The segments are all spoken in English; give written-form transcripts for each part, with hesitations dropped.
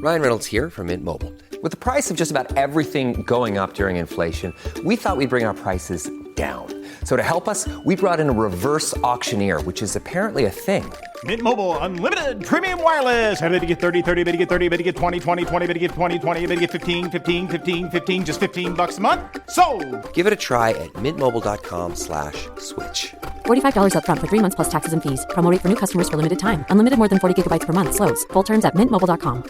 Ryan Reynolds here from Mint Mobile. With the price of just about everything going up during inflation, we thought we'd bring our prices down. So to help us, we brought in a reverse auctioneer, which is apparently a thing. Mint Mobile Unlimited Premium Wireless. How to get 30, 30, bit to get 30, bit to get 20, 20, 20, bit to get 20, 20, bit to get 15, 15, 15, 15, just $15 a month? Sold! Give it a try at mintmobile.com/switch. $45 up front for 3 months plus taxes and fees. Promo rate for new customers for limited time. Unlimited more than 40 gigabytes per month. Slows full terms at mintmobile.com.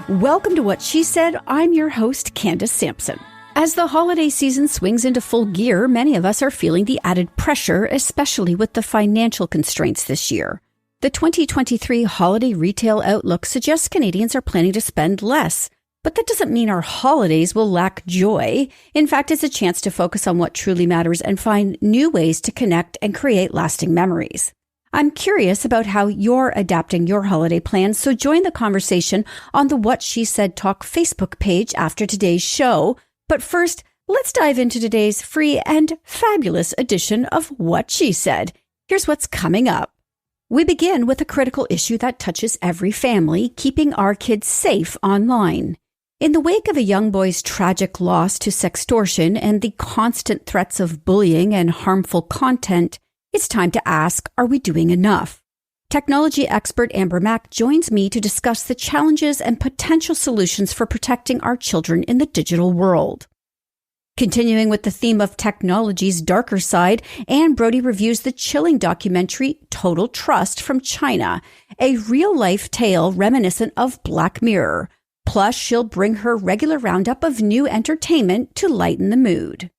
Welcome to What She Said. I'm your host, Candace Sampson. As the holiday season swings into full gear, many of us are feeling the added pressure, especially with the financial constraints this year. The 2023 Holiday Retail Outlook suggests Canadians are planning to spend less. But that doesn't mean our holidays will lack joy. In fact, it's a chance to focus on what truly matters and find new ways to connect and create lasting memories. I'm curious about how you're adapting your holiday plans, so join the conversation on the What She Said Talk Facebook page after today's show. But first, let's dive into today's free and fabulous edition of What She Said. Here's what's coming up. We begin with a critical issue that touches every family, keeping our kids safe online. In the wake of a young boy's tragic loss to sextortion and the constant threats of bullying and harmful content, it's time to ask, are we doing enough? Technology expert Amber Mack joins me to discuss the challenges and potential solutions for protecting our children in the digital world. Continuing with the theme of technology's darker side, Brodie reviews the chilling documentary Total Trust from China, a real-life tale reminiscent of Black Mirror. Plus, she'll bring her regular roundup of new entertainment to lighten the mood.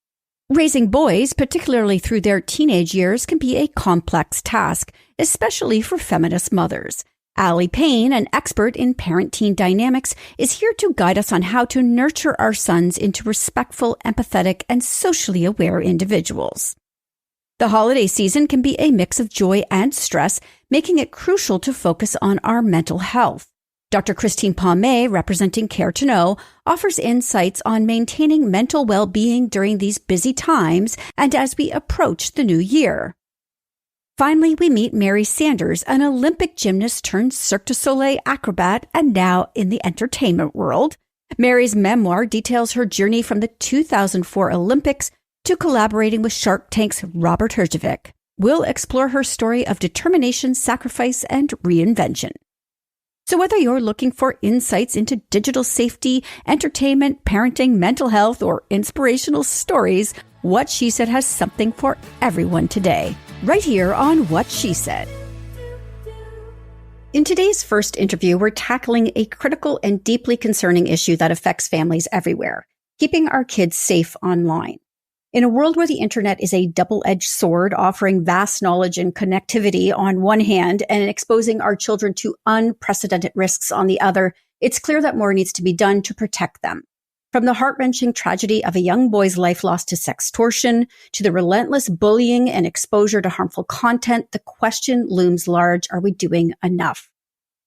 Raising boys, particularly through their teenage years, can be a complex task, especially for feminist mothers. Aly Pain, an expert in parent-teen dynamics, is here to guide us on how to nurture our sons into respectful, empathetic, and socially aware individuals. The holiday season can be a mix of joy and stress, making it crucial to focus on our mental health. Dr. Christine Palmay, representing Care to Know, offers insights on maintaining mental well-being during these busy times and as we approach the new year. Finally, we meet Mary Sanders, an Olympic gymnast turned Cirque du Soleil acrobat and now in the entertainment world. Mary's memoir details her journey from the 2004 Olympics to collaborating with Shark Tank's Robert Herjavec. We'll explore her story of determination, sacrifice, and reinvention. So whether you're looking for insights into digital safety, entertainment, parenting, mental health, or inspirational stories, What She Said has something for everyone today, right here on What She Said. In today's first interview, we're tackling a critical and deeply concerning issue that affects families everywhere, keeping our kids safe online. In a world where the internet is a double-edged sword, offering vast knowledge and connectivity on one hand and exposing our children to unprecedented risks on the other, it's clear that more needs to be done to protect them. From the heart-wrenching tragedy of a young boy's life lost to sextortion, to the relentless bullying and exposure to harmful content, the question looms large: are we doing enough?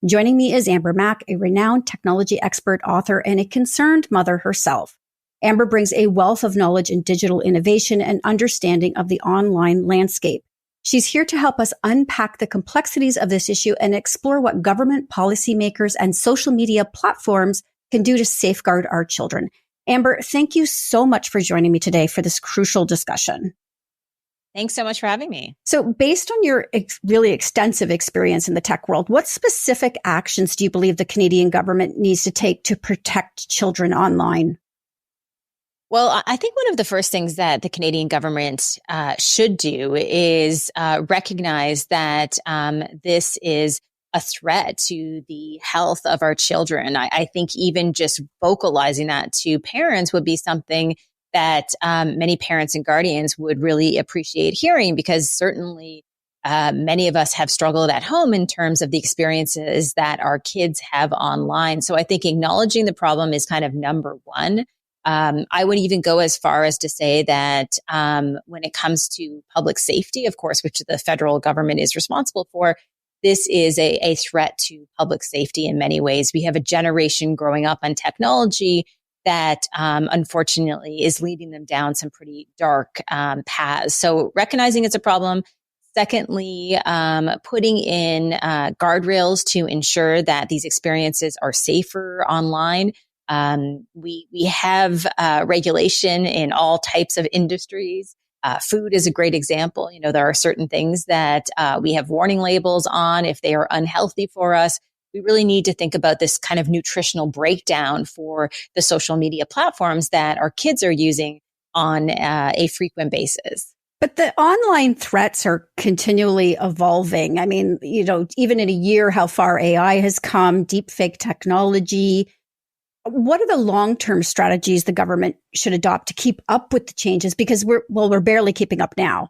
Joining me is Amber Mack, a renowned technology expert, author, and a concerned mother herself. Amber brings a wealth of knowledge in digital innovation and understanding of the online landscape. She's here to help us unpack the complexities of this issue and explore what government, policymakers, and social media platforms can do to safeguard our children. Amber, thank you so much for joining me today for this crucial discussion. Thanks so much for having me. So based on your really extensive experience in the tech world, what specific actions do you believe the Canadian government needs to take to protect children online? Well, I think one of the first things that the Canadian government should do is recognize that this is a threat to the health of our children. I think even just vocalizing that to parents would be something that many parents and guardians would really appreciate hearing, because certainly many of us have struggled at home in terms of the experiences that our kids have online. So I think acknowledging the problem is kind of number one. I would even go as far as to say that when it comes to public safety, of course, which the federal government is responsible for, this is a threat to public safety in many ways. We have a generation growing up on technology that unfortunately is leading them down some pretty dark paths. So recognizing it's a problem. Secondly, putting in guardrails to ensure that these experiences are safer online. We have regulation in all types of industries. Food is a great example. You know, there are certain things that we have warning labels on if they are unhealthy for us. We really need to think about this kind of nutritional breakdown for the social media platforms that our kids are using on a frequent basis. But the online threats are continually evolving. I mean, you know, even in a year, how far AI has come, deepfake technology. What are the long-term strategies the government should adopt to keep up with the changes? Because we're barely keeping up now.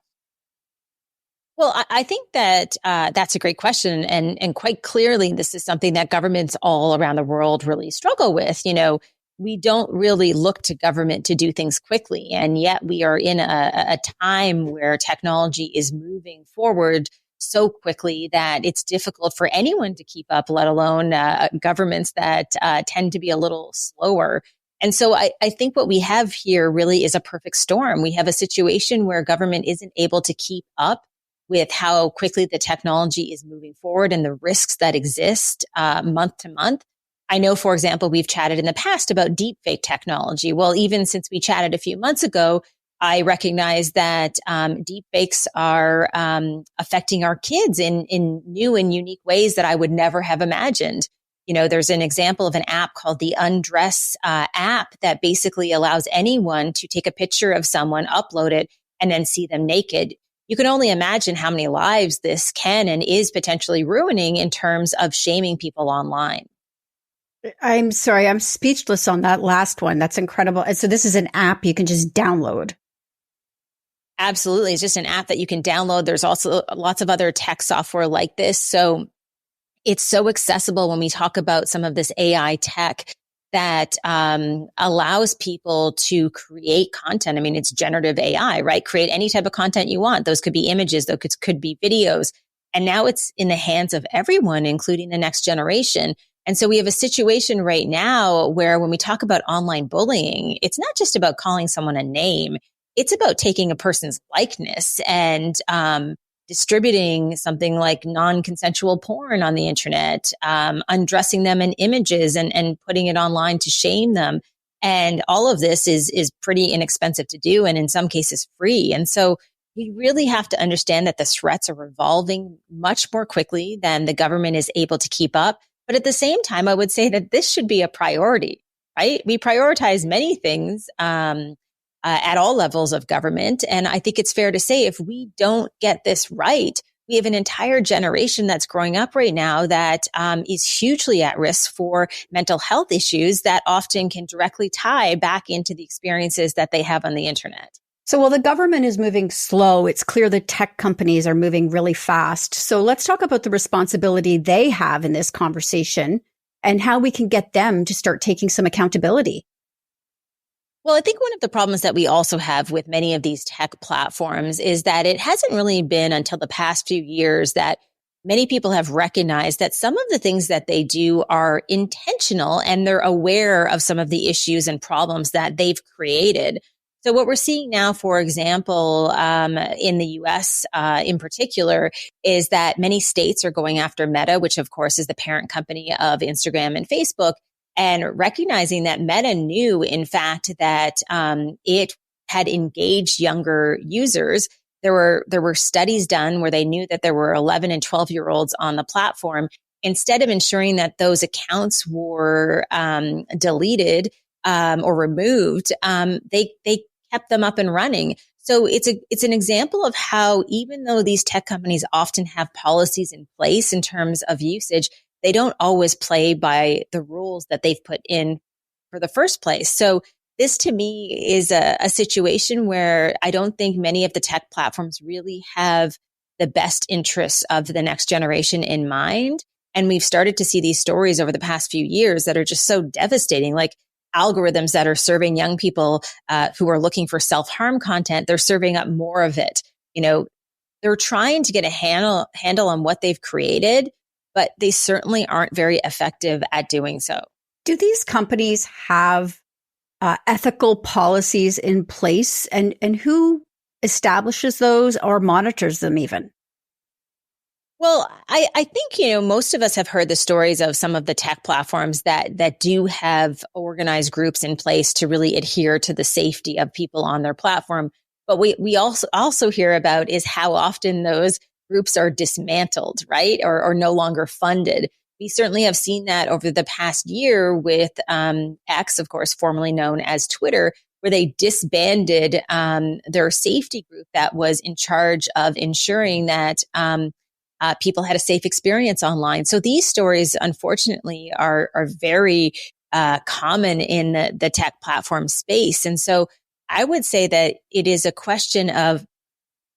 Well, I think that that's a great question. And quite clearly, this is something that governments all around the world really struggle with. You know, we don't really look to government to do things quickly. And yet we are in a time where technology is moving forward so quickly that it's difficult for anyone to keep up, let alone governments that tend to be a little slower. And so I think what we have here really is a perfect storm. We have a situation where government isn't able to keep up with how quickly the technology is moving forward and the risks that exist month to month. I know, for example, we've chatted in the past about deepfake technology. Well, even since we chatted a few months ago, I recognize that deepfakes are affecting our kids in new and unique ways that I would never have imagined. You know, there's an example of an app called the Undress app that basically allows anyone to take a picture of someone, upload it, and then see them naked. You can only imagine how many lives this can and is potentially ruining in terms of shaming people online. I'm sorry, I'm speechless on that last one. That's incredible. And so this is an app you can just download. Absolutely. It's just an app that you can download. There's also lots of other tech software like this. So it's so accessible when we talk about some of this AI tech that allows people to create content. I mean, it's generative AI, right? Create any type of content you want. Those could be images, those could be videos. And now it's in the hands of everyone, including the next generation. And so we have a situation right now where when we talk about online bullying, it's not just about calling someone a name. It's about taking a person's likeness and distributing something like non-consensual porn on the internet, undressing them in images and putting it online to shame them. And all of this is pretty inexpensive to do, and in some cases free. And so we really have to understand that the threats are evolving much more quickly than the government is able to keep up. But at the same time, I would say that this should be a priority, right? We prioritize many things at all levels of government. And I think it's fair to say if we don't get this right, we have an entire generation that's growing up right now that is hugely at risk for mental health issues that often can directly tie back into the experiences that they have on the internet. So while the government is moving slow, it's clear the tech companies are moving really fast. So let's talk about the responsibility they have in this conversation and how we can get them to start taking some accountability. Well, I think one of the problems that we also have with many of these tech platforms is that it hasn't really been until the past few years that many people have recognized that some of the things that they do are intentional and they're aware of some of the issues and problems that they've created. So what we're seeing now, for example, in the US in particular, is that many states are going after Meta, which of course is the parent company of Instagram and Facebook, and recognizing that Meta knew, in fact, that it had engaged younger users. There were studies done where they knew that there were 11 and 12-year-olds on the platform. Instead of ensuring that those accounts were deleted or removed, they kept them up and running. So it's an example of how even though these tech companies often have policies in place in terms of usage, they don't always play by the rules that they've put in for the first place. So this to me is a situation where I don't think many of the tech platforms really have the best interests of the next generation in mind. And we've started to see these stories over the past few years that are just so devastating, like algorithms that are serving young people who are looking for self-harm content. They're serving up more of it. You know, they're trying to get a handle on what they've created, but they certainly aren't very effective at doing so. Do these companies have ethical policies in place, and who establishes those or monitors them even? Well, I think, most of us have heard the stories of some of the tech platforms that do have organized groups in place to really adhere to the safety of people on their platform. But we also hear about is how often those groups are dismantled, right? Or no longer funded. We certainly have seen that over the past year with X, of course, formerly known as Twitter, where they disbanded their safety group that was in charge of ensuring that people had a safe experience online. So these stories, unfortunately, are very common in the tech platform space. And so I would say that it is a question of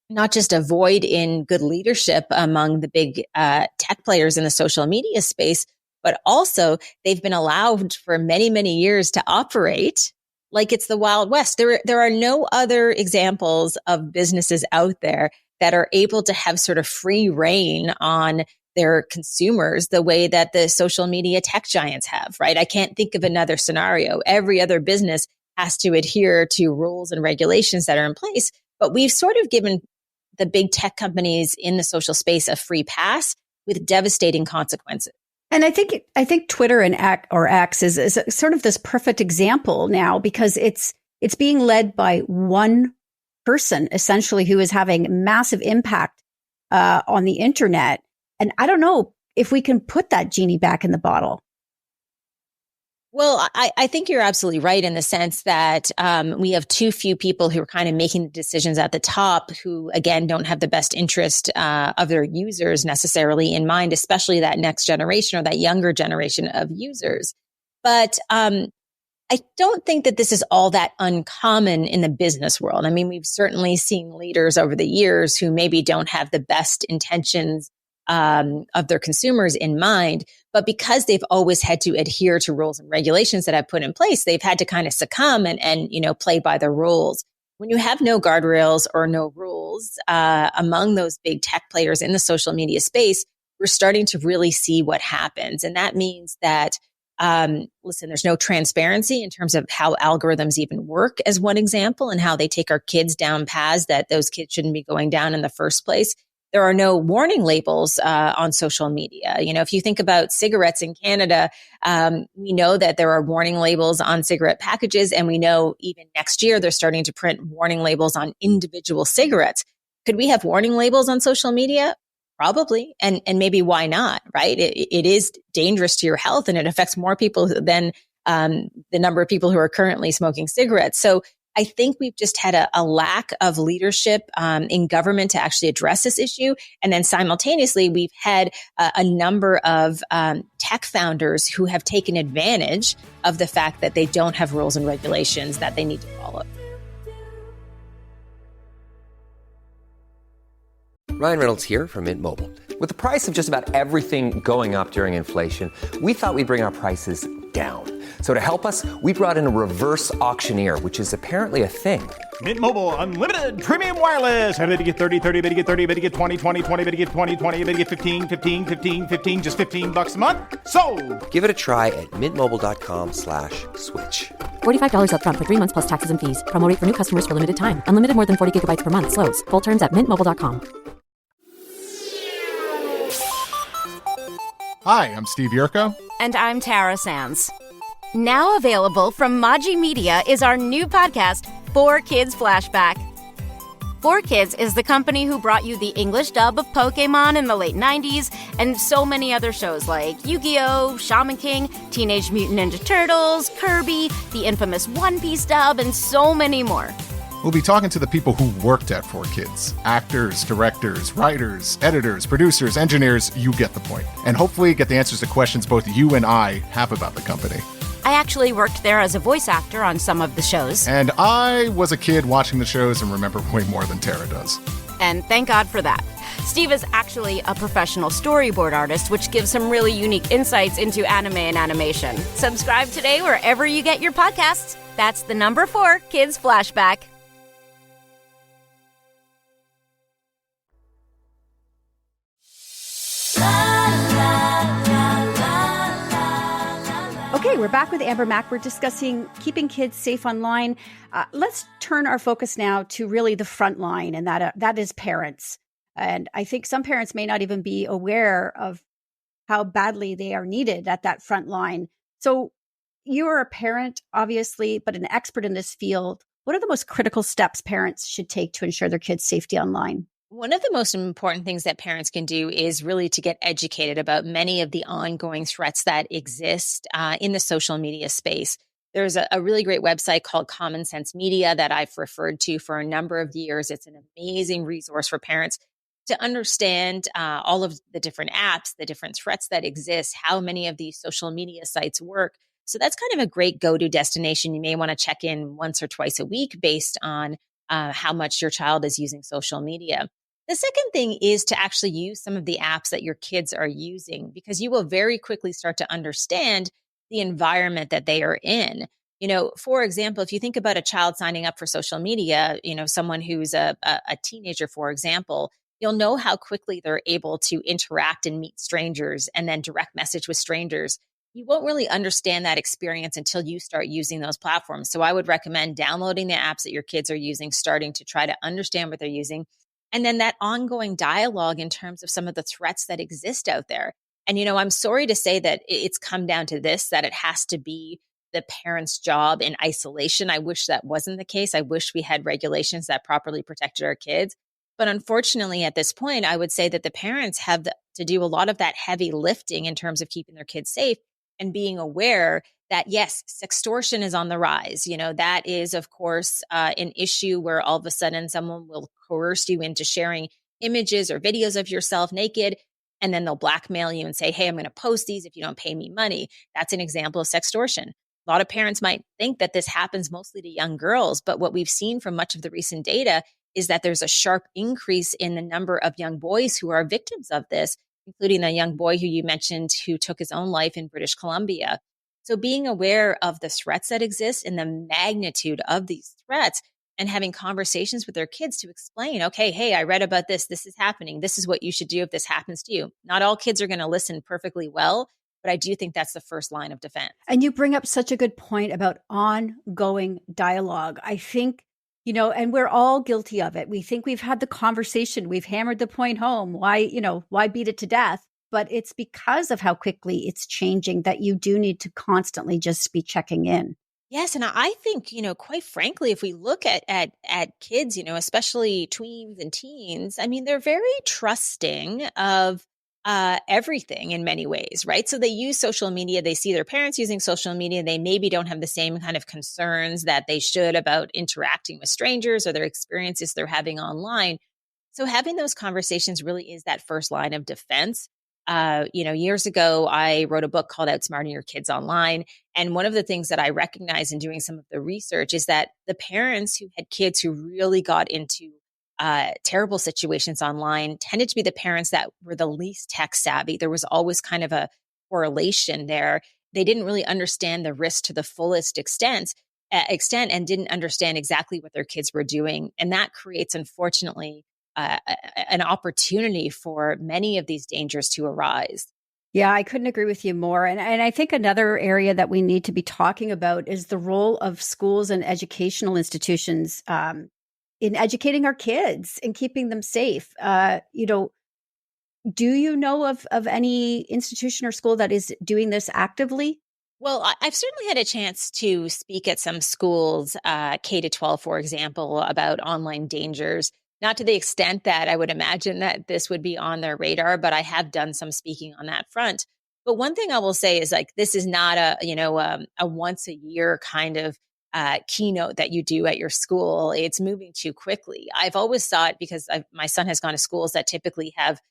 not just a void in good leadership among the big tech players in the social media space, but also they've been allowed for many, many years to operate like it's the Wild West. There are no other examples of businesses out there that are able to have sort of free reign on their consumers the way that the social media tech giants have, right? I can't think of another scenario. Every other business has to adhere to rules and regulations that are in place, but we've sort of given the big tech companies in the social space a free pass with devastating consequences. And I think Twitter and X is sort of this perfect example now, because it's being led by one person essentially who is having massive impact on the internet. And I don't know if we can put that genie back in the bottle. Well, I think you're absolutely right in the sense that we have too few people who are kind of making the decisions at the top who, again, don't have the best interest of their users necessarily in mind, especially that next generation or that younger generation of users. But I don't think that this is all that uncommon in the business world. I mean, we've certainly seen leaders over the years who maybe don't have the best intentions of their consumers in mind, but because they've always had to adhere to rules and regulations that I've put in place, they've had to kind of succumb and play by the rules. When you have no guardrails or no rules among those big tech players in the social media space, we're starting to really see what happens. And that means that, there's no transparency in terms of how algorithms even work, as one example, and how they take our kids down paths that those kids shouldn't be going down in the first place. There are no warning labels on social media. If you think about cigarettes in Canada, we know that there are warning labels on cigarette packages, and we know even next year they're starting to print warning labels on individual cigarettes. Could we have warning labels on social media? Probably. And maybe why not, right? It is dangerous to your health, and it affects more people than the number of people who are currently smoking cigarettes. So I think we've just had a lack of leadership in government to actually address this issue. And then simultaneously, we've had a number of tech founders who have taken advantage of the fact that they don't have rules and regulations that they need to follow. Ryan Reynolds here from Mint Mobile. With the price of just about everything going up during inflation, we thought we'd bring our prices down. So to help us, we brought in a reverse auctioneer, which is apparently a thing. Mint Mobile Unlimited Premium Wireless. How to get 30, 30, bit to get 30, bit to get 20, 20, 20, bit to get 20, 20, bit to get 15, 15, 15, 15, just $15 a month? Sold! Give it a try at mintmobile.com/switch. $45 up front for 3 months plus taxes and fees. Promo rate for new customers for limited time. Unlimited more than 40 gigabytes per month. Slows full terms at mintmobile.com. Hi, I'm Steve Yerko. And I'm Tara Sands. Now available from Maji Media is our new podcast, 4 Kids Flashback. 4 Kids is the company who brought you the English dub of Pokémon in the late 90s and so many other shows like Yu-Gi-Oh!, Shaman King, Teenage Mutant Ninja Turtles, Kirby, the infamous One Piece dub, and so many more. We'll be talking to the people who worked at 4 Kids. Actors, directors, writers, editors, producers, engineers, you get the point. And hopefully get the answers to questions both you and I have about the company. I actually worked there as a voice actor on some of the shows. And I was a kid watching the shows and remember way more than Tara does. And thank God for that. Steve is actually a professional storyboard artist, which gives some really unique insights into anime and animation. Subscribe today wherever you get your podcasts. That's the number 4 Kids Flashback. Okay, we're back with Amber Mack. We're discussing keeping kids safe online. Let's turn our focus now to really the front line, and that is parents. And I think some parents may not even be aware of how badly they are needed at that front line. So you are a parent, obviously, but an expert in this field. What are the most critical steps parents should take to ensure their kids' safety online? One of the most important things that parents can do is really to get educated about many of the ongoing threats that exist in the social media space. There's a really great website called Common Sense Media that I've referred to for a number of years. It's an amazing resource for parents to understand all of the different apps, the different threats that exist, how many of these social media sites work. So that's kind of a great go-to destination. You may want to check in once or twice a week based on how much your child is using social media. The second thing is to actually use some of the apps that your kids are using, because you will very quickly start to understand the environment that they are in. For example, if you think about a child signing up for social media, someone who's a teenager, for example, you'll know how quickly they're able to interact and meet strangers and then direct message with strangers. You won't really understand that experience until you start using those platforms. So I would recommend downloading the apps that your kids are using, starting to try to understand what they're using. And then that ongoing dialogue in terms of some of the threats that exist out there. And, I'm sorry to say that it's come down to this, that it has to be the parent's job in isolation. I wish that wasn't the case. I wish we had regulations that properly protected our kids. But unfortunately, at this point, I would say that the parents have to do a lot of that heavy lifting in terms of keeping their kids safe and being aware that, yes, sextortion is on the rise. That is, of course, an issue where all of a sudden someone will coerce you into sharing images or videos of yourself naked, and then they'll blackmail you and say, hey, I'm going to post these if you don't pay me money. That's an example of sextortion. A lot of parents might think that this happens mostly to young girls, but what we've seen from much of the recent data is that there's a sharp increase in the number of young boys who are victims of this, including the young boy who you mentioned who took his own life in British Columbia. So being aware of the threats that exist and the magnitude of these threats and having conversations with their kids to explain, okay, hey, I read about this. This is happening. This is what you should do if this happens to you. Not all kids are going to listen perfectly well, but I do think that's the first line of defense. And you bring up such a good point about ongoing dialogue. I think, and we're all guilty of it. We think we've had the conversation. We've hammered the point home. Why beat it to death? But it's because of how quickly it's changing that you do need to constantly just be checking in. Yes. And I think, quite frankly, if we look at kids, especially tweens and teens, they're very trusting of everything in many ways, right? So they use social media. They see their parents using social media. They maybe don't have the same kind of concerns that they should about interacting with strangers or their experiences they're having online. So having those conversations really is that first line of defense. Years ago, I wrote a book called Outsmarting Your Kids Online. And one of the things that I recognized in doing some of the research is that the parents who had kids who really got into terrible situations online tended to be the parents that were the least tech savvy. There was always kind of a correlation there. They didn't really understand the risk to the fullest extent and didn't understand exactly what their kids were doing. And that creates, unfortunately, an opportunity for many of these dangers to arise. Yeah, I couldn't agree with you more. And I think another area that we need to be talking about is the role of schools and educational institutions in educating our kids and keeping them safe. Do you know of any institution or school that is doing this actively? Well, I've certainly had a chance to speak at some schools, K-12, for example, about online dangers. Not to the extent that I would imagine that this would be on their radar, but I have done some speaking on that front. But one thing I will say is this is not a once a year kind of keynote that you do at your school. It's moving too quickly. I've always thought, because my son has gone to schools that typically have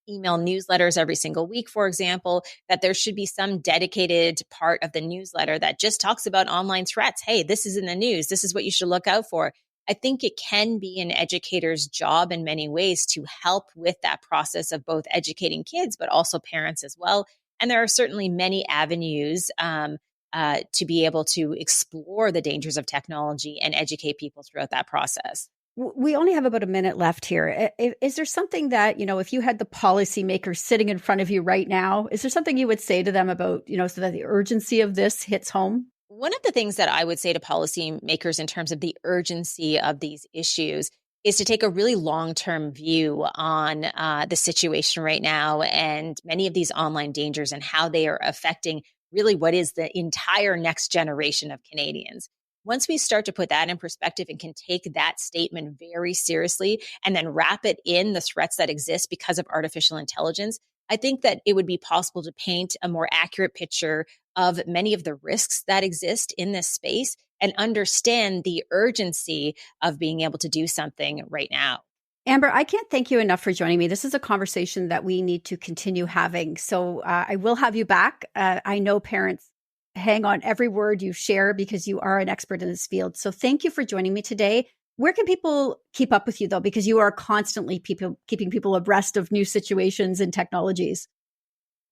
email newsletters every single week, for example, that there should be some dedicated part of the newsletter that just talks about online threats. Hey, this is in the news. This is what you should look out for. I think it can be an educator's job in many ways to help with that process of both educating kids, but also parents as well. And there are certainly many avenues to be able to explore the dangers of technology and educate people throughout that process. We only have about a minute left here. Is there something that, if you had the policymakers sitting in front of you right now, is there something you would say to them about, so that the urgency of this hits home? One of the things that I would say to policymakers in terms of the urgency of these issues is to take a really long-term view on the situation right now and many of these online dangers and how they are affecting really what is the entire next generation of Canadians. Once we start to put that in perspective and can take that statement very seriously and then wrap it in the threats that exist because of artificial intelligence, I think that it would be possible to paint a more accurate picture of many of the risks that exist in this space and understand the urgency of being able to do something right now. Amber, I can't thank you enough for joining me. This is a conversation that we need to continue having. So I will have you back. I know parents hang on every word you share because you are an expert in this field. So thank you for joining me today. Where can people keep up with you, though? Because you are constantly keeping people abreast of new situations and technologies.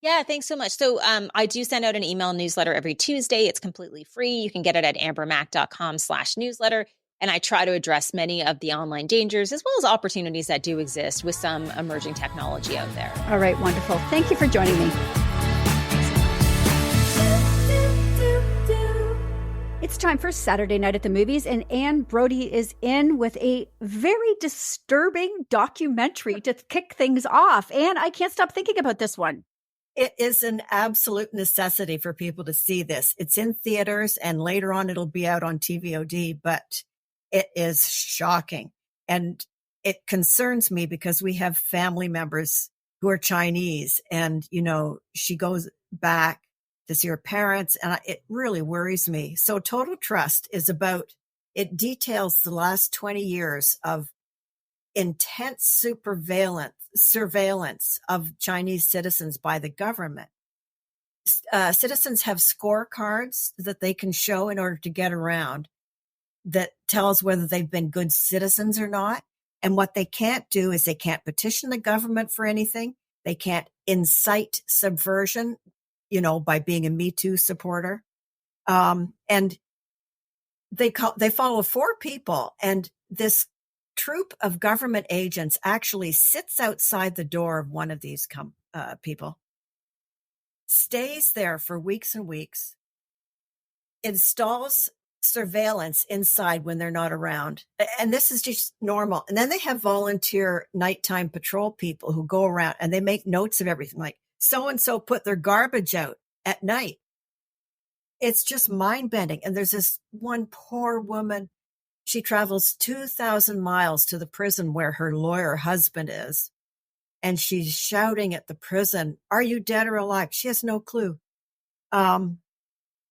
Yeah, thanks so much. So I do send out an email newsletter every Tuesday. It's completely free. You can get it at ambermac.com/newsletter. And I try to address many of the online dangers as well as opportunities that do exist with some emerging technology out there. All right, wonderful. Thank you for joining me. It's time for Saturday Night at the Movies, and Anne Brodie is in with a very disturbing documentary to kick things off. Anne, I can't stop thinking about this one. It is an absolute necessity for people to see this. It's in theaters and later on it'll be out on TVOD, but it is shocking. And it concerns me because we have family members who are Chinese and, you know, she goes back to see her parents and it really worries me. So Total Trust is about, it details the last 20 years of intense surveillance of Chinese citizens by the government. Citizens have scorecards that they can show in order to get around that tells whether they've been good citizens or not. And what they can't do is they can't petition the government for anything. They can't incite subversion, you know, by being a Me Too supporter. And they follow 4 people, and this troop of government agents actually sits outside the door of one of these people, stays there for weeks and weeks, installs surveillance inside when they're not around. And this is just normal. And then they have volunteer nighttime patrol people who go around and they make notes of everything, like so-and-so put their garbage out at night. It's just mind-bending. And there's this one poor woman. She travels 2,000 miles to the prison where her lawyer husband is. And she's shouting at the prison, "Are you dead or alive?" She has no clue.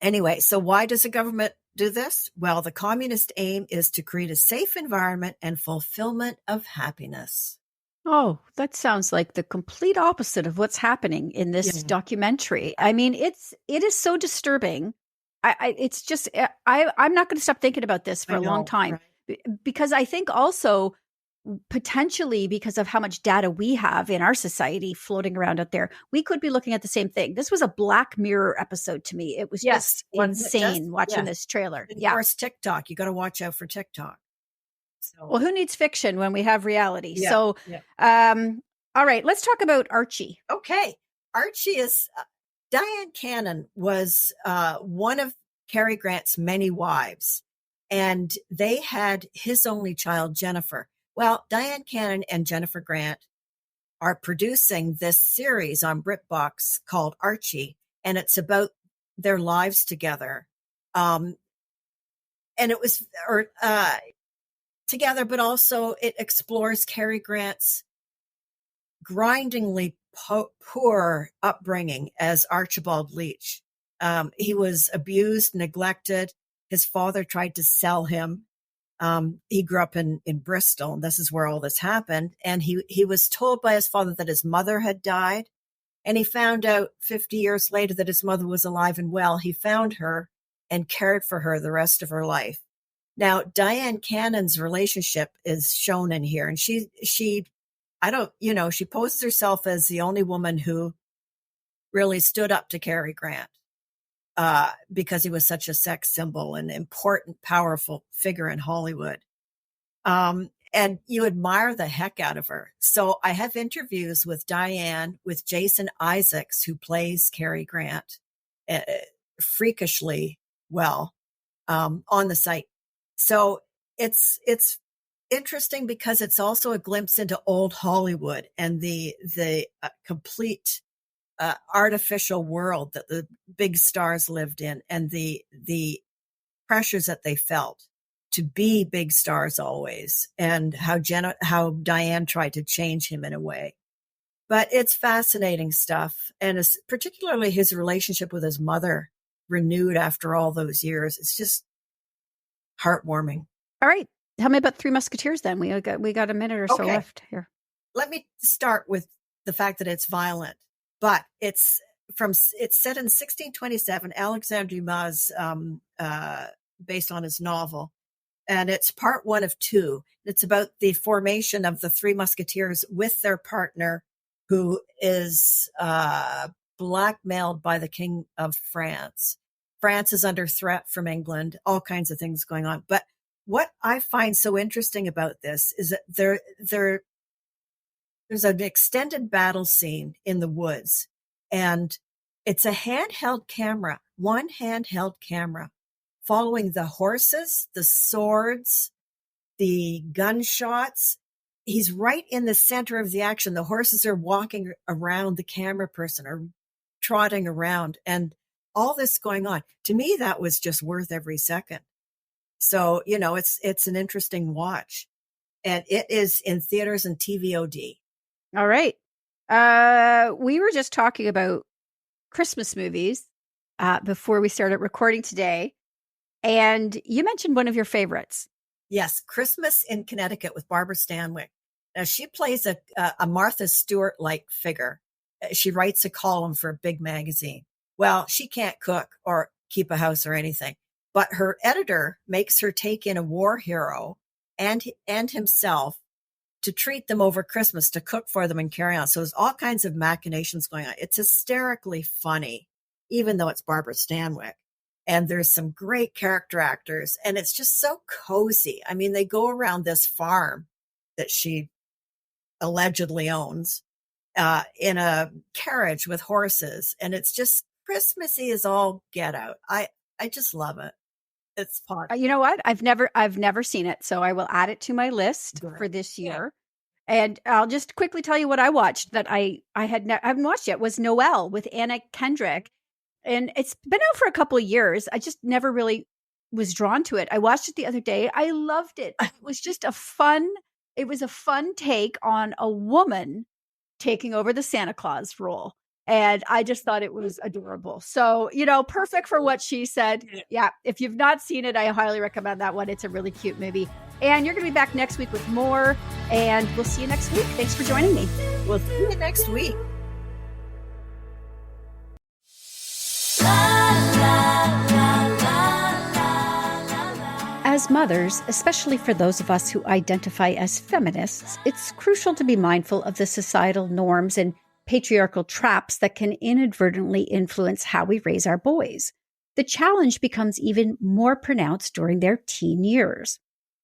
Anyway, so why does the government do this? Well, the communist aim is to create a safe environment and fulfillment of happiness. Oh, that sounds like the complete opposite of what's happening in this documentary. I mean, it is so disturbing. It's just, I'm not going to stop thinking about this for a long time, right? Because I think also potentially because of how much data we have in our society floating around out there, we could be looking at the same thing. This was a Black Mirror episode to me. It was just insane watching this trailer. And of course, TikTok. You got to watch out for TikTok. So. Well, who needs fiction when we have reality? Yeah, so, all right, let's talk about Archie. Okay. Archie is, Diane Cannon was one of Cary Grant's many wives, and they had his only child, Jennifer. Well, Diane Cannon and Jennifer Grant are producing this series on BritBox called Archie, and it's about their lives together. And it was together, but also it explores Cary Grant's grindingly poor upbringing as Archibald Leach. He was abused, neglected. His father tried to sell him. He grew up in Bristol, and this is where all this happened. And he was told by his father that his mother had died. And he found out 50 years later that his mother was alive and well. He found her and cared for her the rest of her life. Now, Diane Cannon's relationship is shown in here. And she poses herself as the only woman who really stood up to Cary Grant. Because he was such a sex symbol and important, powerful figure in Hollywood. And you admire the heck out of her. So I have interviews with Diane, with Jason Isaacs, who plays Cary Grant freakishly well on the site. So it's interesting because it's also a glimpse into old Hollywood and the complete artificial world that the big stars lived in, and the pressures that they felt to be big stars always, and how Diane tried to change him in a way. But it's fascinating stuff, and it's particularly his relationship with his mother renewed after all those years. It's just heartwarming. All right. Tell me about Three Musketeers then. We got a minute or so left here. Let me start with the fact that it's violent, but it's set in 1627, Alexandre Dumas, based on his novel. And it's part 1 of 2. It's about the formation of the Three Musketeers with their partner, who is blackmailed by the King of France. France is under threat from England, all kinds of things going on. But what I find so interesting about this is that there's an extended battle scene in the woods, and it's a one handheld camera, following the horses, the swords, the gunshots. He's right in the center of the action. The horses are walking around the camera person, or trotting around, and all this going on. To me, that was just worth every second. So, it's an interesting watch, and it is in theaters and TVOD. All right. We were just talking about Christmas movies before we started recording today, and you mentioned one of your favorites. Yes, Christmas in Connecticut with Barbara Stanwyck. Now, she plays a Martha Stewart-like figure. She writes a column for a big magazine. Well, she can't cook or keep a house or anything, but her editor makes her take in a war hero and himself to treat them over Christmas, to cook for them and carry on. So there's all kinds of machinations going on. It's hysterically funny, even though it's Barbara Stanwyck. And there's some great character actors, and it's just so cozy. I mean, they go around this farm that she allegedly owns in a carriage with horses, and it's just Christmassy as all get out. I just love it. It's fun. You know what? I've never seen it, so I will add it to my list for this year. Yeah. And I'll just quickly tell you what I watched that I haven't watched yet, was Noelle with Anna Kendrick. And it's been out for a couple of years. I just never really was drawn to it. I watched it the other day. I loved it. It was just a fun take on a woman taking over the Santa Claus role. And I just thought it was adorable. So, perfect for what she said. Yeah. If you've not seen it, I highly recommend that one. It's a really cute movie. And you're going to be back next week with more. And we'll see you next week. Thanks for joining me. We'll see you next week. As mothers, especially for those of us who identify as feminists, it's crucial to be mindful of the societal norms and patriarchal traps that can inadvertently influence how we raise our boys. The challenge becomes even more pronounced during their teen years.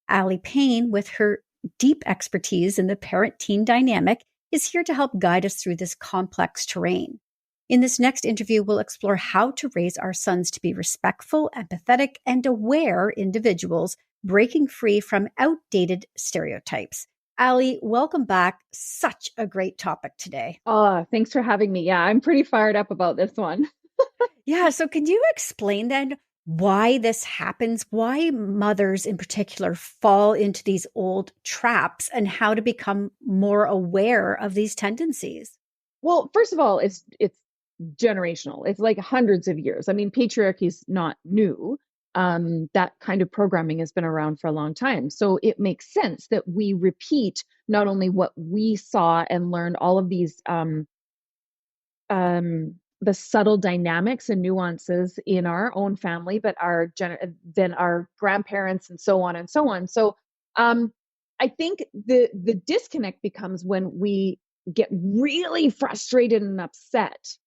Aly Pain, with her deep expertise in the parent-teen dynamic, is here to help guide us through this complex terrain. In this next interview, we'll explore how to raise our sons to be respectful, empathetic, and aware individuals, breaking free from outdated stereotypes. Aly, welcome back. Such a great topic today. Oh, thanks for having me. Yeah, I'm pretty fired up about this one. Yeah, so can you explain then why this happens, why mothers in particular fall into these old traps, and how to become more aware of these tendencies? Well, first of all, it's generational. It's like hundreds of years. I mean, patriarchy is not new. That kind of programming has been around for a long time. So it makes sense that we repeat not only what we saw and learned, all of these the subtle dynamics and nuances in our own family, but then our grandparents and so on and so on. So I think the disconnect becomes when we get really frustrated and upset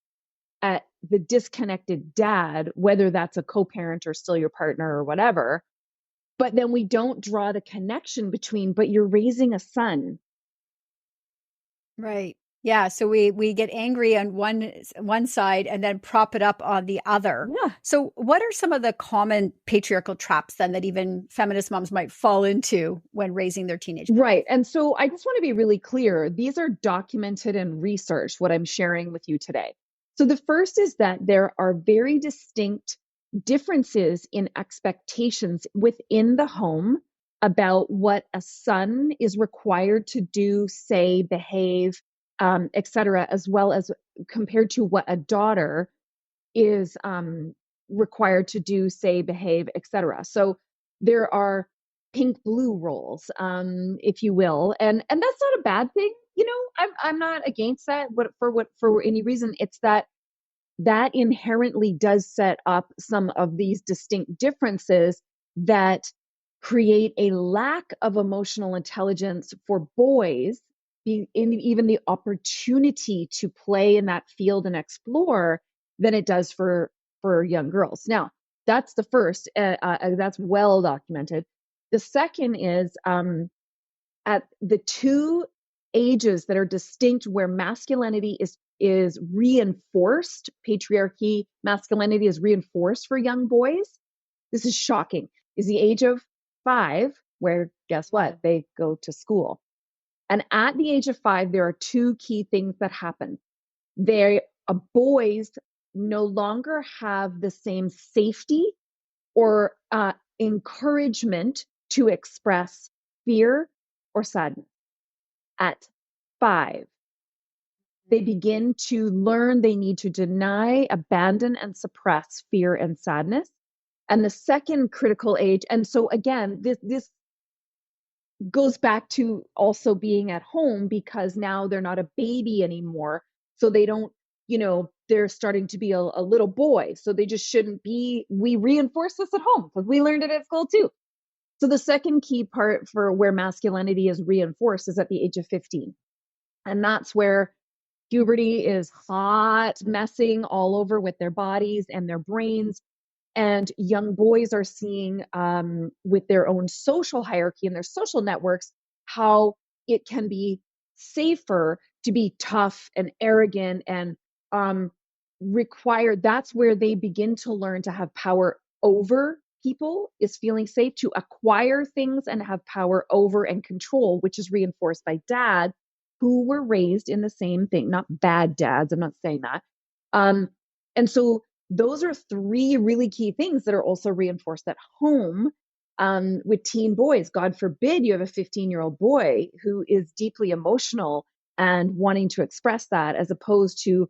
at the disconnected dad, whether that's a co-parent or still your partner or whatever, but then we don't draw the connection between, but you're raising a son. Right. Yeah, so we get angry on one side and then prop it up on the other. Yeah. So what are some of the common patriarchal traps then that even feminist moms might fall into when raising their teenage boys? Right. And so I just want to be really clear. These are documented and researched, what I'm sharing with you today. So the first is that there are very distinct differences in expectations within the home about what a son is required to do, say, behave, etc., as well as compared to what a daughter is required to do, say, behave, etc. So there are pink blue roles, if you will, and that's not a bad thing. You know, I'm not against that. For any reason, it's that inherently does set up some of these distinct differences that create a lack of emotional intelligence for boys, even the opportunity to play in that field and explore, than it does for young girls. Now, that's the first. That's well documented. The second is at the two ages that are distinct, where masculinity is reinforced, patriarchy, masculinity is reinforced for young boys. This is shocking. Is the age of 5, where guess what? They go to school. And at the age of 5, there are two key things that happen. Boys no longer have the same safety or encouragement to express fear or sadness. At 5, they begin to learn they need to deny, abandon, and suppress fear and sadness. And the second critical age, and so again, this goes back to also being at home, because now they're not a baby anymore. So they don't, they're starting to be a little boy. So they just shouldn't be. We reinforce this at home because we learned it at school too. So the second key part for where masculinity is reinforced is at the age of 15. And that's where puberty is hot, messing all over with their bodies and their brains. And young boys are seeing with their own social hierarchy and their social networks how it can be safer to be tough and arrogant and required. That's where they begin to learn to have power over people, is feeling safe to acquire things and have power over and control, which is reinforced by dads who were raised in the same thing. Not bad dads, I'm not saying that. And so those are 3 really key things that are also reinforced at home with teen boys. God forbid you have a 15-year-old boy who is deeply emotional and wanting to express that, as opposed to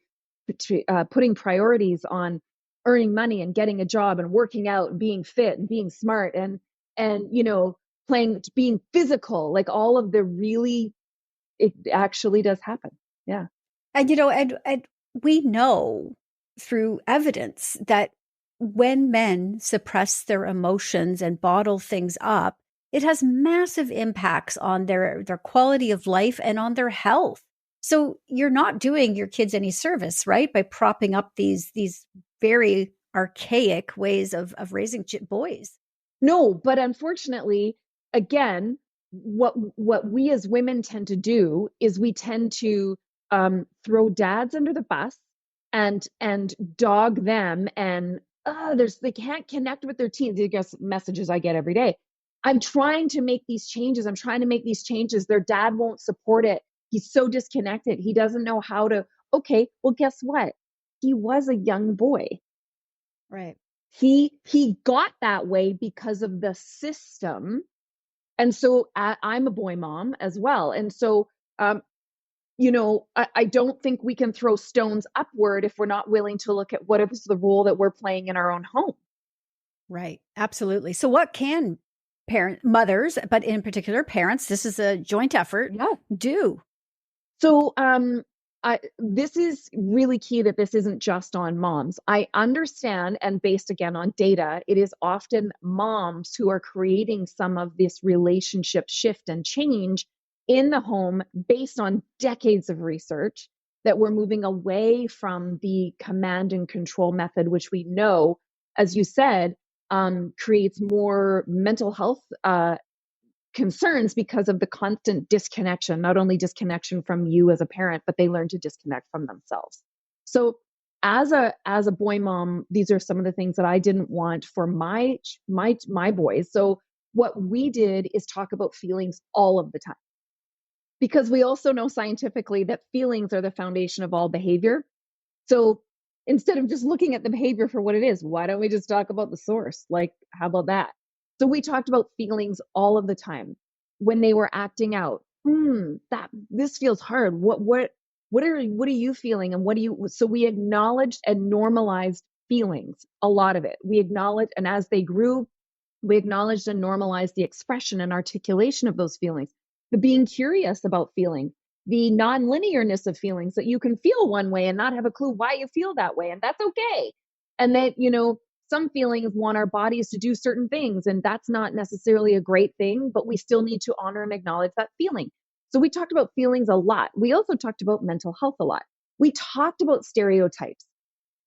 putting priorities on earning money and getting a job and working out and being fit and being smart and playing, being physical, like all of the really, it actually does happen. Yeah. And and we know through evidence that when men suppress their emotions and bottle things up, it has massive impacts on their quality of life and on their health. So you're not doing your kids any service, right? By propping up these very archaic ways of raising boys. No, but unfortunately, again, what we as women tend to do is we tend to throw dads under the bus and dog them, and they can't connect with their teens. I guess messages I get every day. I'm trying to make these changes. Their dad won't support it. He's so disconnected. He doesn't know how to. Okay, well, guess what? He was a young boy. Right. He got that way because of the system. And so I'm a boy mom as well. And so, I don't think we can throw stones upward if we're not willing to look at what is the role that we're playing in our own home. Right. Absolutely. So what can mothers, but in particular parents, this is a joint effort, do? So this is really key, that this isn't just on moms. I understand, and based again on data, it is often moms who are creating some of this relationship shift and change in the home based on decades of research, that we're moving away from the command and control method, which we know, as you said, creates more mental health concerns because of the constant disconnection, not only disconnection from you as a parent, but they learn to disconnect from themselves. So as a boy mom, these are some of the things that I didn't want for my boys. So what we did is talk about feelings all of the time, because we also know scientifically that feelings are the foundation of all behavior. So instead of just looking at the behavior for what it is, why don't we just talk about the source? Like, how about that? So we talked about feelings all of the time. When they were acting out, this feels hard. What are you feeling? And so we acknowledged and normalized feelings, a lot of it. We acknowledged, and as they grew, we acknowledged and normalized the expression and articulation of those feelings, the being curious about feeling, the non-linearness of feelings, that you can feel one way and not have a clue why you feel that way. And that's okay. And that, some feelings want our bodies to do certain things, and that's not necessarily a great thing, but we still need to honor and acknowledge that feeling. So we talked about feelings a lot. We also talked about mental health a lot. We talked about stereotypes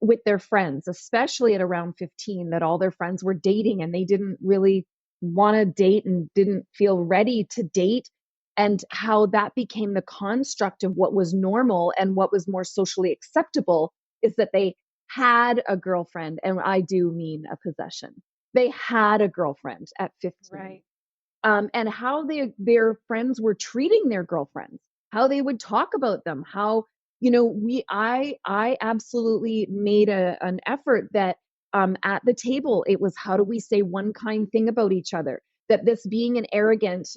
with their friends, especially at around 15, that all their friends were dating and they didn't really want to date and didn't feel ready to date, and how that became the construct of what was normal and what was more socially acceptable is that they had a girlfriend, and I do mean a possession. They had a girlfriend at 15. Right. And how their friends were treating their girlfriends, how they would talk about them, how, I absolutely made an effort that at the table, it was, how do we say one kind thing about each other? That this being an arrogant,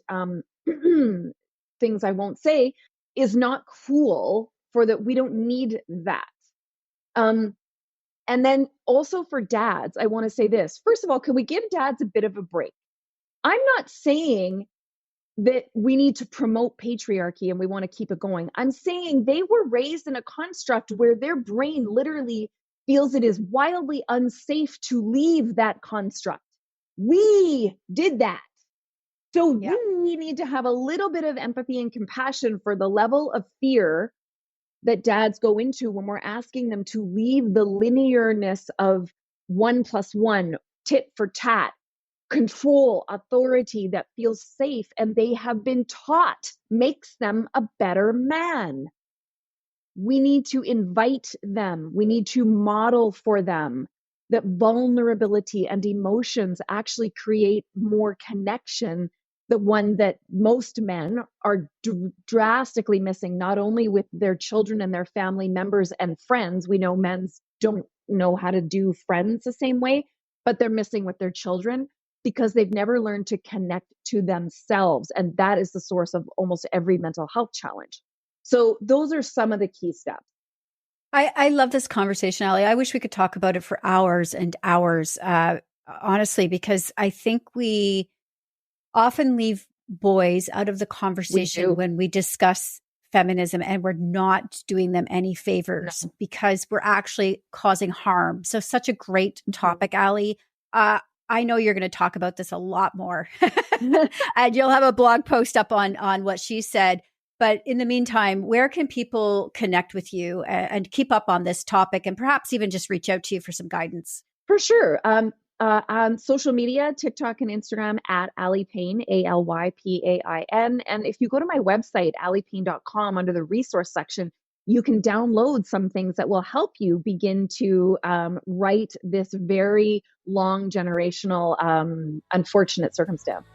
things I won't say, is not cool, for that we don't need that. And then also for dads, I want to say this. First of all, can we give dads a bit of a break? I'm not saying that we need to promote patriarchy and we want to keep it going. I'm saying they were raised in a construct where their brain literally feels it is wildly unsafe to leave that construct. We did that. So we need to have a little bit of empathy and compassion for the level of fear that dads go into when we're asking them to leave the linearness of 1 + 1, tit for tat, control, authority that feels safe and they have been taught makes them a better man. We need to invite them. We need to model for them that vulnerability and emotions actually create more connection, the one that most men are drastically missing, not only with their children and their family members and friends. We know men don't know how to do friends the same way, but they're missing with their children because they've never learned to connect to themselves. And that is the source of almost every mental health challenge. So those are some of the key steps. I love this conversation, Aly. I wish we could talk about it for hours and hours, honestly, because I think we often leave boys out of the conversation when we discuss feminism, and we're not doing them any favors because we're actually causing harm. So such a great topic, Aly. I know you're going to talk about this a lot more and you'll have a blog post up on what she said. But in the meantime, where can people connect with you and keep up on this topic, and perhaps even just reach out to you for some guidance? For sure. On social media, TikTok and Instagram at Aly Pain, ALYPAIN. And if you go to my website, alypain.com, under the resource section, you can download some things that will help you begin to right this very long generational unfortunate circumstance.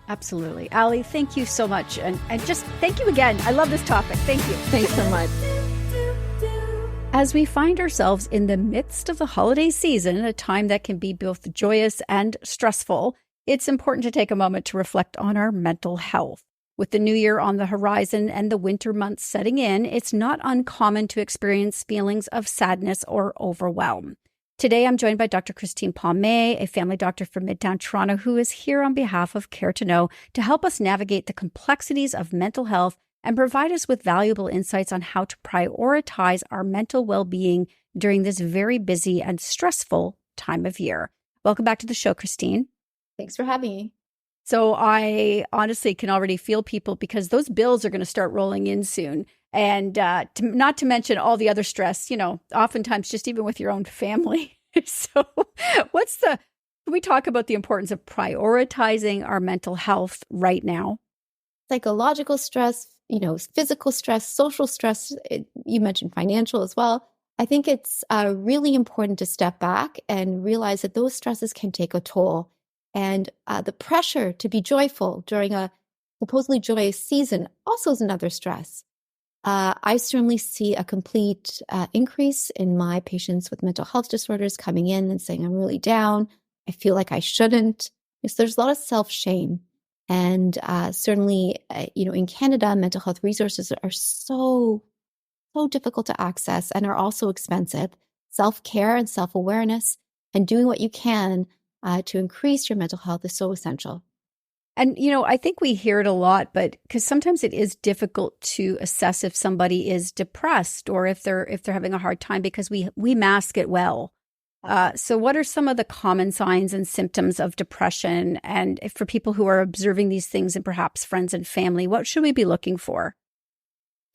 Absolutely. Aly, thank you so much. And just thank you again. I love this topic. Thank you. Thanks so much. As we find ourselves in the midst of the holiday season, a time that can be both joyous and stressful, it's important to take a moment to reflect on our mental health. With the new year on the horizon and the winter months setting in, it's not uncommon to experience feelings of sadness or overwhelm. Today, I'm joined by Dr. Christine Palmay, a family doctor from Midtown Toronto, who is here on behalf of Care to Know to help us navigate the complexities of mental health and provide us with valuable insights on how to prioritize our mental well-being during this very busy and stressful time of year. Welcome back to the show, Christine. Thanks for having me. So I honestly can already feel people, because those bills are going to start rolling in soon. And not to mention all the other stress, oftentimes just even with your own family. So what's Can we talk about the importance of prioritizing our mental health right now? Psychological stress, physical stress, social stress, you mentioned financial as well. I think it's really important to step back and realize that those stresses can take a toll. And the pressure to be joyful during a supposedly joyous season also is another stress. I certainly see a complete increase in my patients with mental health disorders coming in and saying, I'm really down. I feel like I shouldn't. So there's a lot of self-shame. And certainly, in Canada, mental health resources are so difficult to access and are also expensive. Self-care and self-awareness and doing what you can to increase your mental health is so essential. And, I think we hear it a lot, but because sometimes it is difficult to assess if somebody is depressed or if they're having a hard time because we mask it well. So what are some of the common signs and symptoms of depression? And if for people who are observing these things and perhaps friends and family, what should we be looking for?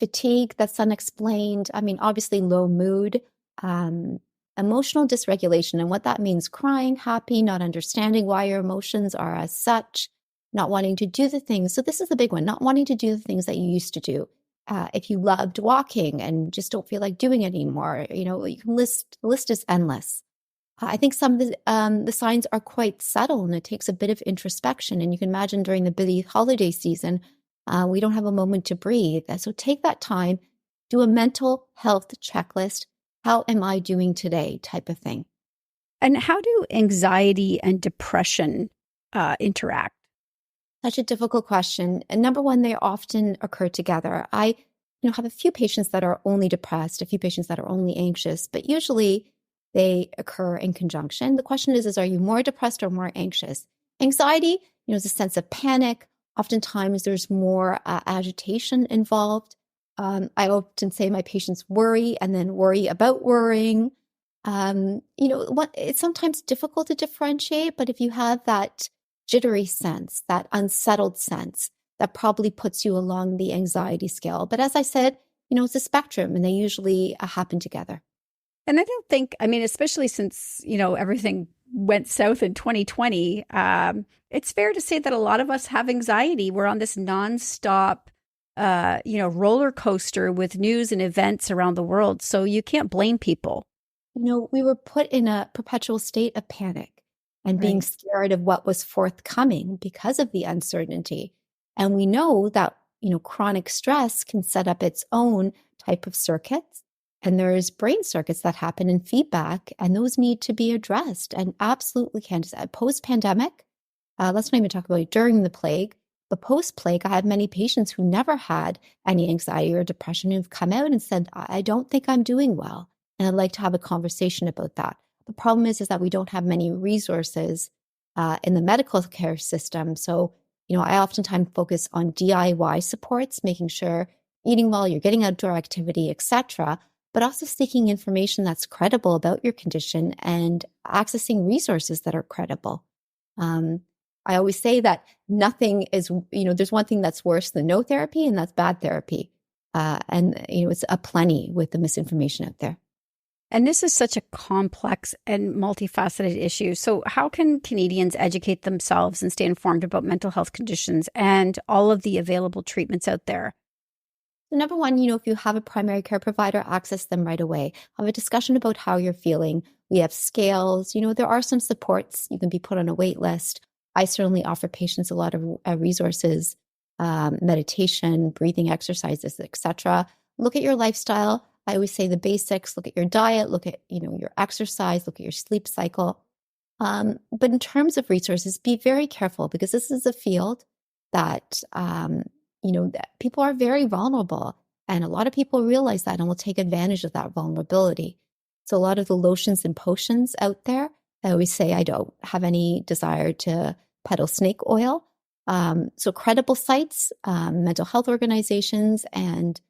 Fatigue that's unexplained. Obviously low mood, emotional dysregulation. And what that means, crying, happy, not understanding why your emotions are as such, not wanting to do the things. So this is the big one, not wanting to do the things that you used to do. If you loved walking and just don't feel like doing it anymore, you can the list is endless. I think some of the signs are quite subtle and it takes a bit of introspection. And you can imagine during the busy holiday season, we don't have a moment to breathe. So take that time, do a mental health checklist. How am I doing today type of thing. And how do anxiety and depression interact? Such a difficult question. And number one, they often occur together. I have a few patients that are only depressed, a few patients that are only anxious, but usually they occur in conjunction. The question is are you more depressed or more anxious? Anxiety, is a sense of panic. Oftentimes there's more agitation involved. I often say my patients worry and then worry about worrying. It's sometimes difficult to differentiate, but if you have that jittery sense, that unsettled sense, that probably puts you along the anxiety scale. But as I said, it's a spectrum and they usually happen together. And I don't think, especially since, everything went south in 2020, it's fair to say that a lot of us have anxiety. We're on this nonstop, roller coaster with news and events around the world. So you can't blame people. We were put in a perpetual state of panic and being scared of what was forthcoming because of the uncertainty. And we know that, chronic stress can set up its own type of circuits. And there's brain circuits that happen in feedback, and those need to be addressed. And absolutely, Candace, post-pandemic, let's not even talk about it during the plague, but post-plague, I had many patients who never had any anxiety or depression who've come out and said, I don't think I'm doing well. And I'd like to have a conversation about that. The problem is that we don't have many resources in the medical care system. So, I oftentimes focus on DIY supports, making sure eating well, you're getting outdoor activity, etc., but also seeking information that's credible about your condition and accessing resources that are credible. I always say that nothing is, there's one thing that's worse than no therapy, and that's bad therapy. It's aplenty with the misinformation out there. And this is such a complex and multifaceted issue. So how can Canadians educate themselves and stay informed about mental health conditions and all of the available treatments out there? So number one, if you have a primary care provider, access them right away. Have a discussion about how you're feeling. We have scales. There are some supports. You can be put on a wait list. I certainly offer patients a lot of resources, meditation, breathing exercises, etc. Look at your lifestyle. I always say the basics, look at your diet, look at, your exercise, look at your sleep cycle. But in terms of resources, be very careful because this is a field that, that people are very vulnerable, and a lot of people realize that and will take advantage of that vulnerability. So a lot of the lotions and potions out there, I always say I don't have any desire to peddle snake oil. So credible sites, mental health organizations, and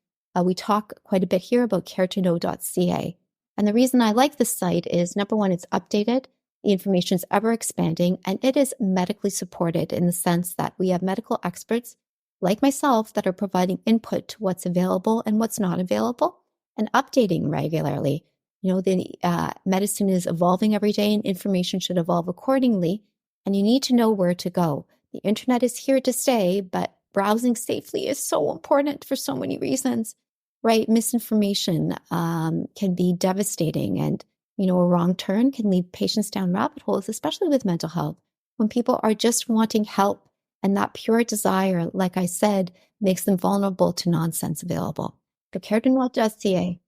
we talk quite a bit here about caretoknow.ca. And the reason I like this site is, number one, it's updated. The information is ever expanding, and it is medically supported in the sense that we have medical experts like myself that are providing input to what's available and what's not available and updating regularly. The medicine is evolving every day and information should evolve accordingly. And you need to know where to go. The internet is here to stay, but browsing safely is so important for so many reasons, right? Misinformation can be devastating, and, a wrong turn can lead patients down rabbit holes, especially with mental health. When people are just wanting help and that pure desire, like I said, makes them vulnerable to nonsense available. Precaredandwell.ca.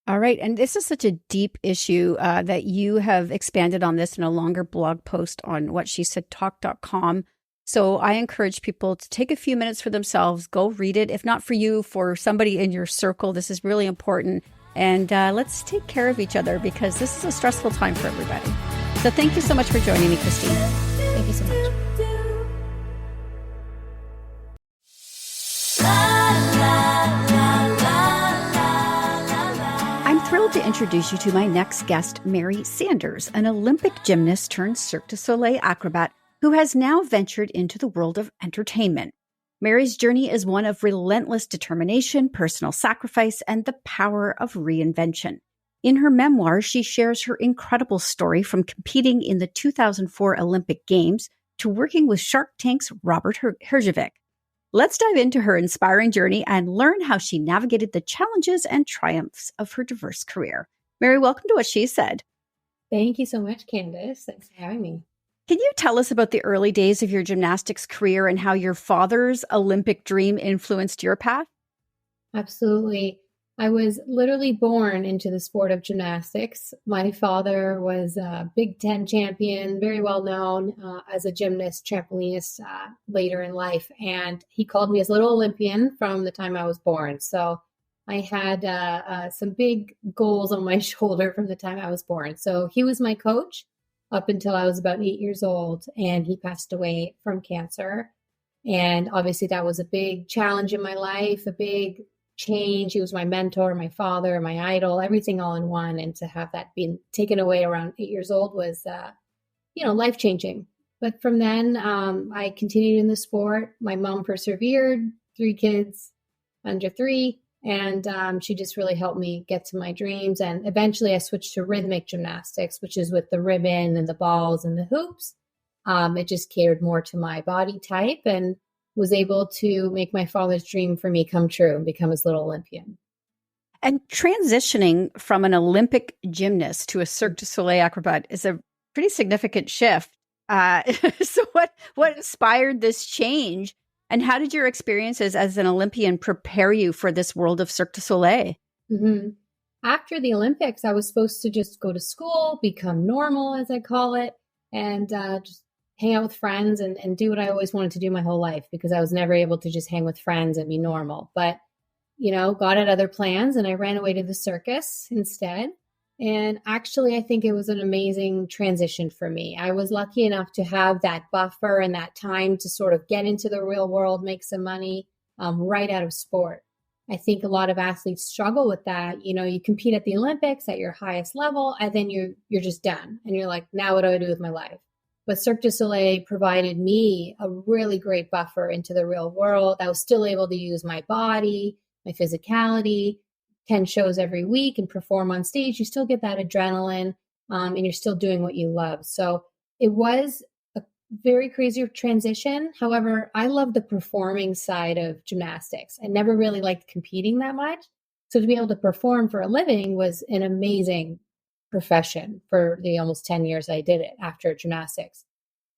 All right. And this is such a deep issue that you have expanded on this in a longer blog post on whatshesaidtalk.com. So I encourage people to take a few minutes for themselves, go read it. If not for you, for somebody in your circle, this is really important. And let's take care of each other, because this is a stressful time for everybody. So thank you so much for joining me, Christine. Thank you so much. I'm thrilled to introduce you to my next guest, Mary Sanders, an Olympic gymnast turned Cirque du Soleil acrobat who has now ventured into the world of entertainment. Mary's journey is one of relentless determination, personal sacrifice, and the power of reinvention. In her memoir, she shares her incredible story from competing in the 2004 Olympic Games to working with Shark Tank's Robert Herjavec. Let's dive into her inspiring journey and learn how she navigated the challenges and triumphs of her diverse career. Mary, welcome to What She Said. Thank you so much, Candace. Thanks for having me. Can you tell us about the early days of your gymnastics career and how your father's Olympic dream influenced your path? Absolutely. I was literally born into the sport of gymnastics. My father was a Big Ten champion, very well known as a gymnast, trampolinist later in life. And he called me his little Olympian from the time I was born. So I had some big goals on my shoulder from the time I was born. So he was my coach up until I was about 8 years old, and he passed away from cancer. And obviously that was a big challenge in my life, a big change. He was my mentor, my father, my idol, everything all in one. And to have that being taken away around 8 years old was, life-changing. But from then, I continued in the sport. My mom persevered, 3 kids under 3. And she just really helped me get to my dreams. And eventually I switched to rhythmic gymnastics, which is with the ribbon and the balls and the hoops. It just catered more to my body type and was able to make my father's dream for me come true and become his little Olympian. And transitioning from an Olympic gymnast to a Cirque du Soleil acrobat is a pretty significant shift. So what inspired this change? And how did your experiences as an Olympian prepare you for this world of Cirque du Soleil? Mm-hmm. After the Olympics, I was supposed to just go to school, become normal, as I call it, and just hang out with friends and do what I always wanted to do my whole life, because I was never able to just hang with friends and be normal. But, God had other plans, and I ran away to the circus instead. And actually, I think it was an amazing transition for me. I was lucky enough to have that buffer and that time to sort of get into the real world, make some money right out of sport. I think a lot of athletes struggle with that. You compete at the Olympics at your highest level, and then you're just done. And you're like, now what do I do with my life? But Cirque du Soleil provided me a really great buffer into the real world. I was still able to use my body, my physicality, 10 shows every week and perform on stage. You still get that adrenaline and you're still doing what you love. So it was a very crazy transition. However, I love the performing side of gymnastics. I never really liked competing that much. So to be able to perform for a living was an amazing profession for the almost 10 years I did it after gymnastics.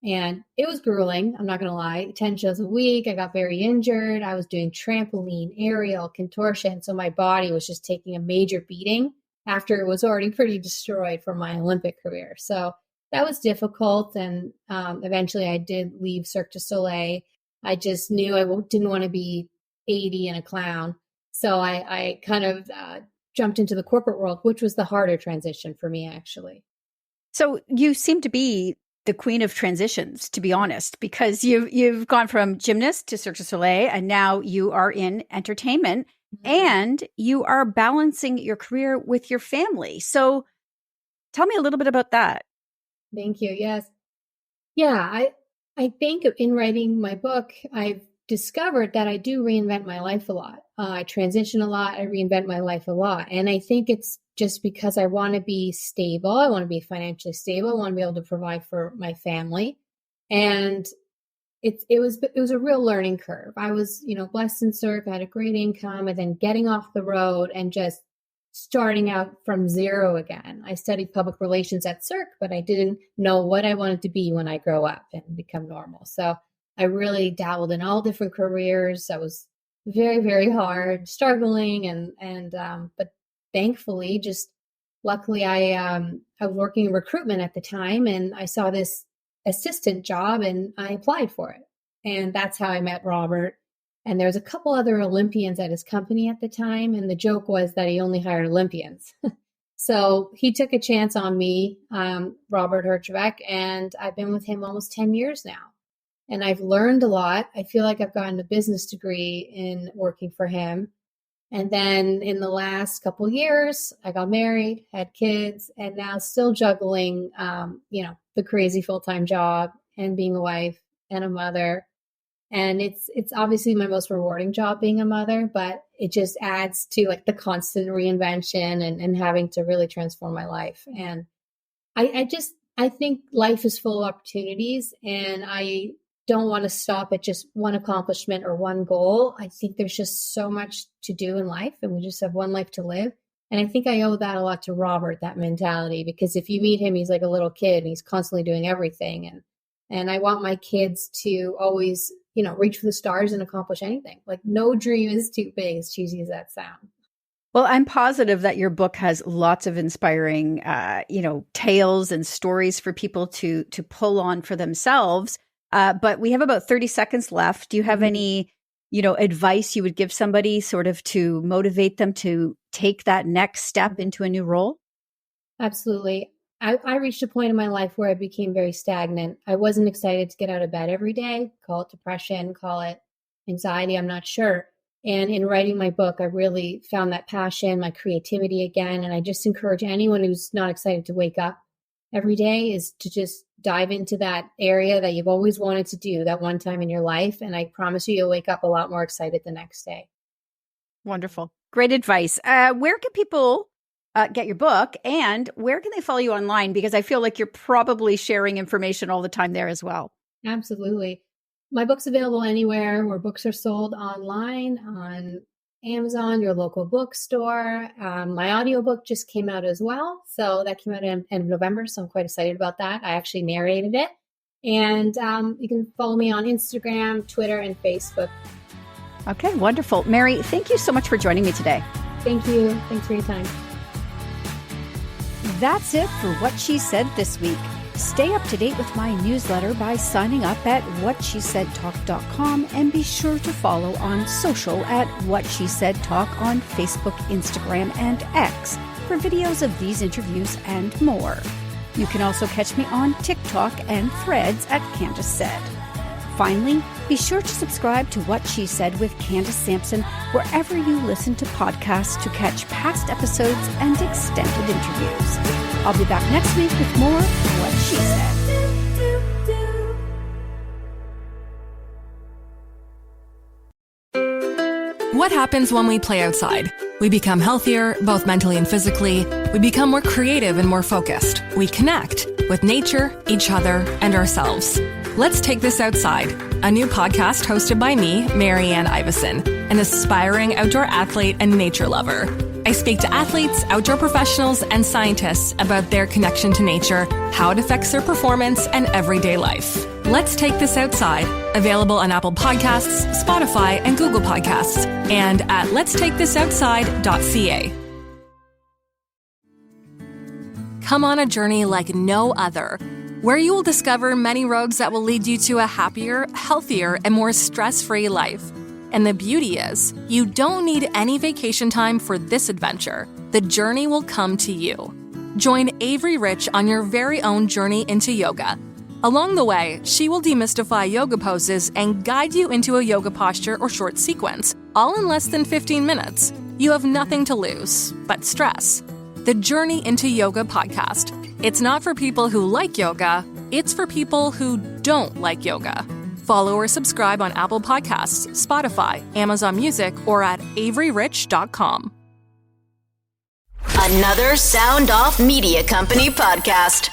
And it was grueling. I'm not going to lie. 10 shows a week. I got very injured. I was doing trampoline, aerial, contortion. So my body was just taking a major beating after it was already pretty destroyed from my Olympic career. So that was difficult. And eventually I did leave Cirque du Soleil. I just knew I didn't want to be 80 and a clown. So I kind of jumped into the corporate world, which was the harder transition for me, actually. So you seem to be the queen of transitions, to be honest, because you've gone from gymnast to Cirque du Soleil, and now you are in entertainment, and you are balancing your career with your family. So tell me a little bit about that. Thank you. Yes. Yeah, I think in writing my book, I've discovered that I do reinvent my life a lot. I transition a lot. I reinvent my life a lot. And I think it's just because I want to be stable. I want to be financially stable. I want to be able to provide for my family. And it was a real learning curve. I was, blessed in Cirque. I had a great income, and then getting off the road and just starting out from zero again. I studied public relations at Cirque, but I didn't know what I wanted to be when I grow up and become normal. So I really dabbled in all different careers. I was very, very hard, struggling, but thankfully, luckily, I was working in recruitment at the time, and I saw this assistant job, and I applied for it. And that's how I met Robert. And there was a couple other Olympians at his company at the time, and the joke was that he only hired Olympians. So he took a chance on me, Robert Herjavec, and I've been with him almost 10 years now. And I've learned a lot. I feel like I've gotten a business degree in working for him. And then in the last couple of years, I got married, had kids, and now still juggling, the crazy full-time job and being a wife and a mother. And it's obviously my most rewarding job being a mother, but it just adds to like the constant reinvention and having to really transform my life. And I think life is full of opportunities, and I don't want to stop at just one accomplishment or one goal. I think there's just so much to do in life, and we just have one life to live. And I think I owe that a lot to Robert, that mentality, because if you meet him, he's like a little kid and he's constantly doing everything. And I want my kids to always, reach for the stars and accomplish anything. Like no dream is too big, as cheesy as that sounds. Well, I'm positive that your book has lots of inspiring, tales and stories for people to pull on for themselves. But we have about 30 seconds left. Do you have any, advice you would give somebody sort of to motivate them to take that next step into a new role? Absolutely. I reached a point in my life where I became very stagnant. I wasn't excited to get out of bed every day. Call it depression, call it anxiety, I'm not sure. And in writing my book, I really found that passion, my creativity again. And I just encourage anyone who's not excited to wake up every day is to just dive into that area that you've always wanted to do that one time in your life. And I promise you'll wake up a lot more excited the next day. Wonderful. Great advice. Where can people get your book, and where can they follow you online? Because I feel like you're probably sharing information all the time there as well. Absolutely. My book's available anywhere where books are sold, online, on Amazon, your local bookstore. My audiobook just came out as well. So that came out in end of November. So I'm quite excited about that. I actually narrated it. And you can follow me on Instagram, Twitter, and Facebook. Okay, wonderful. Mary, thank you so much for joining me today. Thank you. Thanks for your time. That's it for What She Said this week. Stay up to date with my newsletter by signing up at whatshesaidtalk.com, and be sure to follow on social at What She Said Talk on Facebook, Instagram, and X for videos of these interviews and more. You can also catch me on TikTok and Threads at Candace Said. Finally, be sure to subscribe to What She Said with Candace Sampson wherever you listen to podcasts to catch past episodes and extended interviews. I'll be back next week with more What She Said. What happens when we play outside? We become healthier, both mentally and physically. We become more creative and more focused. We connect with nature, each other, and ourselves. Let's Take This Outside, a new podcast hosted by me, Marianne Iveson, an aspiring outdoor athlete and nature lover. I speak to athletes, outdoor professionals, and scientists about their connection to nature, how it affects their performance, and everyday life. Let's Take This Outside, available on Apple Podcasts, Spotify, and Google Podcasts, and at letstakethisoutside.ca. Come on a journey like no other, where you will discover many roads that will lead you to a happier, healthier, and more stress-free life. And the beauty is, you don't need any vacation time for this adventure. The journey will come to you. Join Avery Rich on your very own journey into yoga. Along the way, she will demystify yoga poses and guide you into a yoga posture or short sequence, all in less than 15 minutes. You have nothing to lose but stress. The Journey into Yoga podcast. It's not for people who like yoga, it's for people who don't like yoga. Follow or subscribe on Apple Podcasts, Spotify, Amazon Music, or at AveryRich.com. Another Sound Off Media Company podcast.